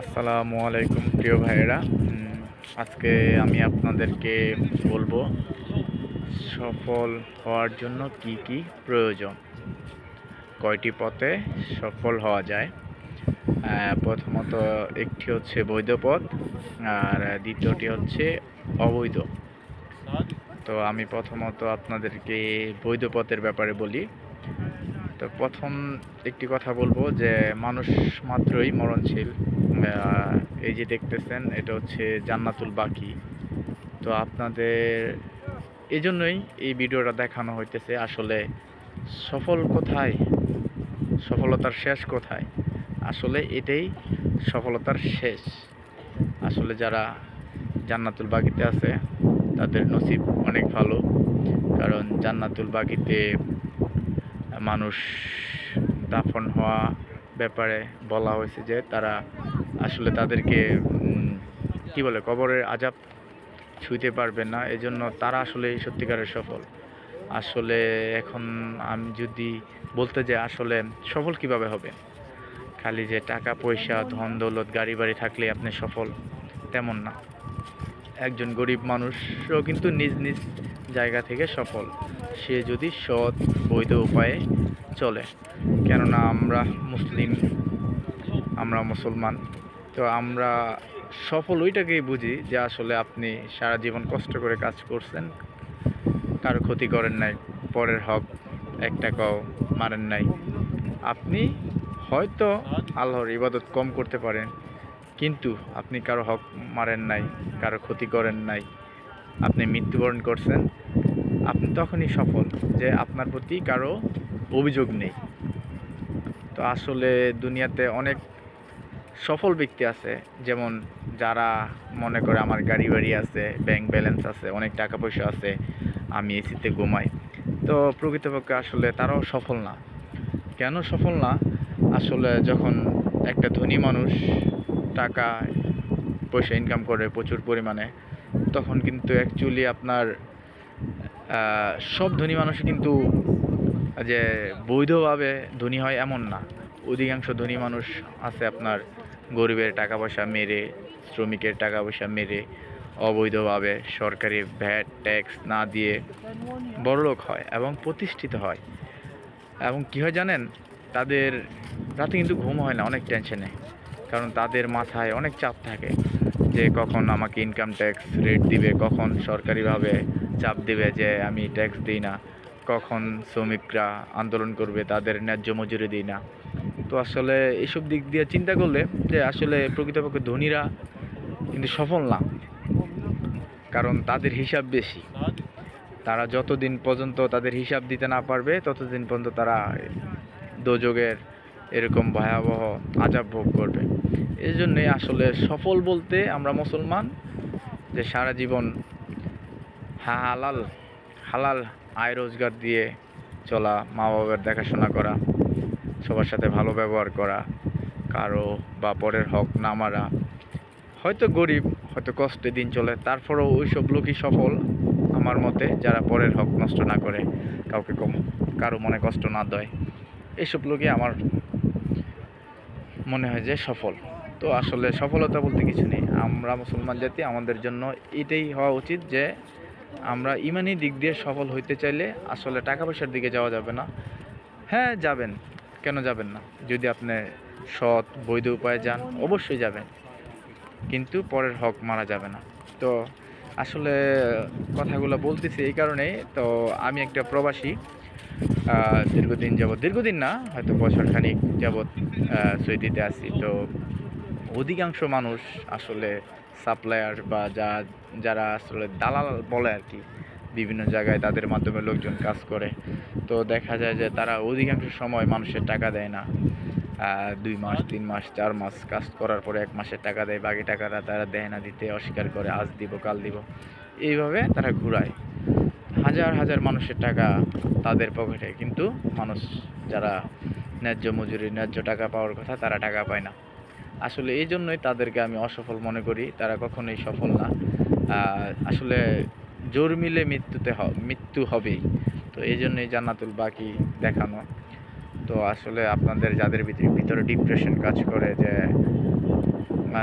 আসসালামু আলাইকুম প্রিয় ভাইয়েরা। আজকে আমি আপনাদেরকে বলবো সফল হওয়ার জন্য কি কি প্রয়োজন, কয়টি পথে সফল হওয়া যায়। প্রথমত একটি হচ্ছে বৈধ পথ, আর দ্বিতীয়টি হচ্ছে অবৈধ। তো আমি প্রথমত আপনাদেরকে বৈধ পথের ব্যাপারে বলি। তো প্রথম একটি কথা বলবো যে মানুষ মাত্রই মরণশীল। এই যে দেখতেছেন, এটা হচ্ছে জান্নাতুল বাকি। তো আপনাদের এই জন্যই এই ভিডিওটা দেখানো হইতেছে। আসলে সফল কোথায়, সফলতার শেষ কোথায়, আসলে এটাই সফলতার শেষ। আসলে যারা জান্নাতুল বাকিতে আছে তাদের নসিব অনেক ভালো, কারণ জান্নাতুল বাকিতে মানুষ দাফন হওয়া ব্যাপারে বলা হয়েছে যে তারা আসলে তাদেরকে কি বলে কবরের আযাব ছুঁইতে পারবে না, এজন্য তারা আসলে সত্যিকারের সফল। আসলে এখন আমি যদি বলতে যাই আসলে সফল কিভাবে হবে, খালি যে টাকা পয়সা ধন দৌলত গাড়ি বাড়ি থাকলে আপনি সফল, তেমন না। একজন গরিব মানুষও কিন্তু নিজ নিজ জায়গা থেকে সফল, সে যদি সৎ বৈধ উপায়ে চলে। কেননা আমরা মুসলিম, আমরা মুসলমান। তো আমরা সফল ওইটাকেই বুঝি যে আসলে আপনি সারা জীবন কষ্ট করে কাজ করছেন, কারো ক্ষতি করেন নাই, পরের হক এক টাকাও মারেন নাই। আপনি হয়তো আল্লাহর ইবাদত কম করতে পারেন, কিন্তু আপনি কারো হক মারেন নাই, কারো ক্ষতি করেন নাই, আপনি মৃত্যুবরণ করছেন। আপনি তখনই সফল যে আপনার প্রতি কারো অভিযোগ নেই। তো আসলে দুনিয়াতে অনেক সফল ব্যক্তি আছে, যেমন যারা মনে করে আমার গাড়ি বাড়ি আছে, ব্যাংক ব্যালেন্স আছে, অনেক টাকা পয়সা আছে, আমি এসিতে ঘুমাই। তো প্রকৃতপক্ষে আসলে তারাও সফল না। কেন সফল না? আসলে যখন একটা ধনী মানুষ টাকা পয়সা ইনকাম করে প্রচুর পরিমাণে, তখন কিন্তু অ্যাকচুয়ালি আপনার সব ধনী মানুষ কিন্তু যে বৈধভাবে ধনী হয় এমন না। অধিকাংশ ধনী মানুষ আছে আপনার গরিবের টাকা পয়সা মেরে, শ্রমিকের টাকা পয়সা মেরে, অবৈধভাবে সরকারি ভ্যাট ট্যাক্স না দিয়ে বড়লোক হয় এবং প্রতিষ্ঠিত হয়। এবং কী হয় জানেন, তাদের রাতে কিন্তু ঘুম হয় না, অনেক টেনশনে। কারণ তাদের মাথায় অনেক চাপ থাকে যে কখন আমাকে ইনকাম ট্যাক্স রেট দিবে, কখন সরকারিভাবে চাপ দেবে যে আমি ট্যাক্স দিই না, কখন শ্রমিকরা আন্দোলন করবে তাদের ন্যায্য মজুরি দিই না। তো আসলে এইসব দিক দিয়ে চিন্তা করলে যে আসলে প্রকৃতপক্ষে ধনীরা কিন্তু সফল না, কারণ তাদের হিসাব বেশি। তারা যতদিন পর্যন্ত তাদের হিসাব দিতে না পারবে ততদিন পর্যন্ত তারা দোজখের এরকম ভয়াবহ আযাব ভোগ করবে। এই জন্যে আসলে সফল বলতে আমরা মুসলমান যে সারা জীবন হালাল হালাল আয় রোজগার দিয়ে চলা, মা বাবার দেখাশোনা করা, সবার সাথে ভালো ব্যবহার করা, কারো বা পরের হক না মারা। হয়তো গরিব, হয়তো কষ্টে দিন চলে, তারপরেও ওইসব লোকই সফল আমার মতে, যারা পরের হক নষ্ট না করে, কাউকে কারো মনে কষ্ট না দেয়। এইসব লোকই আমার মনে হয় যে সফল। তো আসলে সফলতা বলতে কিছু নেই। আমরা মুসলমান জাতি, আমাদের জন্য এটাই হওয়া উচিত যে আমরা ইমানি দিক দিয়ে সফল হইতে চাইলে আসলে টাকা পয়সার দিকে যাওয়া যাবে না। হ্যাঁ যাবেন, কেন যাবেন না? যদি আপনি সৎ বৈধ উপায়ে যান অবশ্যই যাবেন, কিন্তু পরের হক মারা যাবে না। তো আসলে কথাগুলো বলতেছি এই কারণেই, তো আমি একটা প্রবাসী, দীর্ঘদিন না, হয়তো বছরখানিক যাবৎ সৌদিতে আছি। তো অধিকাংশ মানুষ আসলে সাপ্লায়ার বা যারা আসলে দালাল বলে আর কি, বিভিন্ন জায়গায় তাদের মাধ্যমে লোকজন কাজ করে। তো দেখা যায় যে তারা অধিকাংশ সময় মানুষের টাকা দেয় না। 2 মাস 3 মাস 4 মাস কাজ করার পরে 1 মাসের টাকা দেয়, বাকি টাকাটা তারা দেয় না, দিতে অস্বীকার করে, আজ দিব কাল দিব, এইভাবে তারা ঘুরায় হাজার হাজার মানুষের টাকা তাদের পকেটে। কিন্তু মানুষ যারা ন্যায্য মজুরি ন্যায্য টাকা পাওয়ার কথা, তারা টাকা পায় না। আসলে এই জন্যই তাদেরকে আমি অসফল মনে করি, তারা কখনোই সফল না। আসলে জোর মিলে মৃত্যু হবেই। তো এই জন্যই জান্নাতুল বাকি দেখানো। তো আসলে আপনাদের যাদের ভিতরে ডিপ্রেশন কাজ করে, যে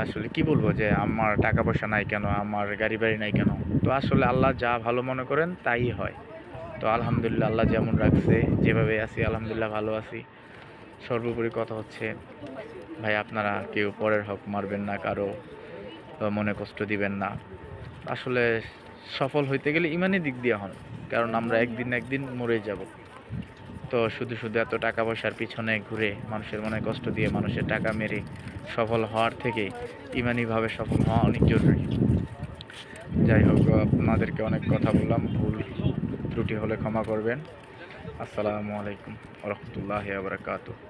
আসলে কি বলবো যে আমার টাকা পয়সা নাই কেন, আমার গাড়ি বাড়ি নাই কেন, তো আসলে আল্লাহ যা ভালো মনে করেন তাই হয়। তো আলহামদুলিল্লাহ আল্লাহ যেমন রাখছে, যেভাবে আছি আলহামদুলিল্লাহ ভালো আছি। সর্বোপরি কথা হচ্ছে ভাই, আপনারা কেউ পরের হক মারবেন না, কারো মনে কষ্ট দিবেন না। আসলে সফল হইতে গেলে ইমানি দিক দিয়ে হন, কারণ আমরা একদিন না একদিন মরে যাব। তো শুধু শুধু এত টাকা পয়সার পিছনে ঘুরে মানুষের মনে কষ্ট দিয়ে মানুষের টাকা মেরে সফল হওয়ার থেকে ইমানিভাবে সফল হওয়া অনেক জরুরি। যাই হোক, আপনাদেরকে অনেক কথা বললাম, ভুল ত্রুটি হলে ক্ষমা করবেন। আসসালামু আলাইকুম ওয়া রাহমাতুল্লাহি ওয়া বারাকাতুহু।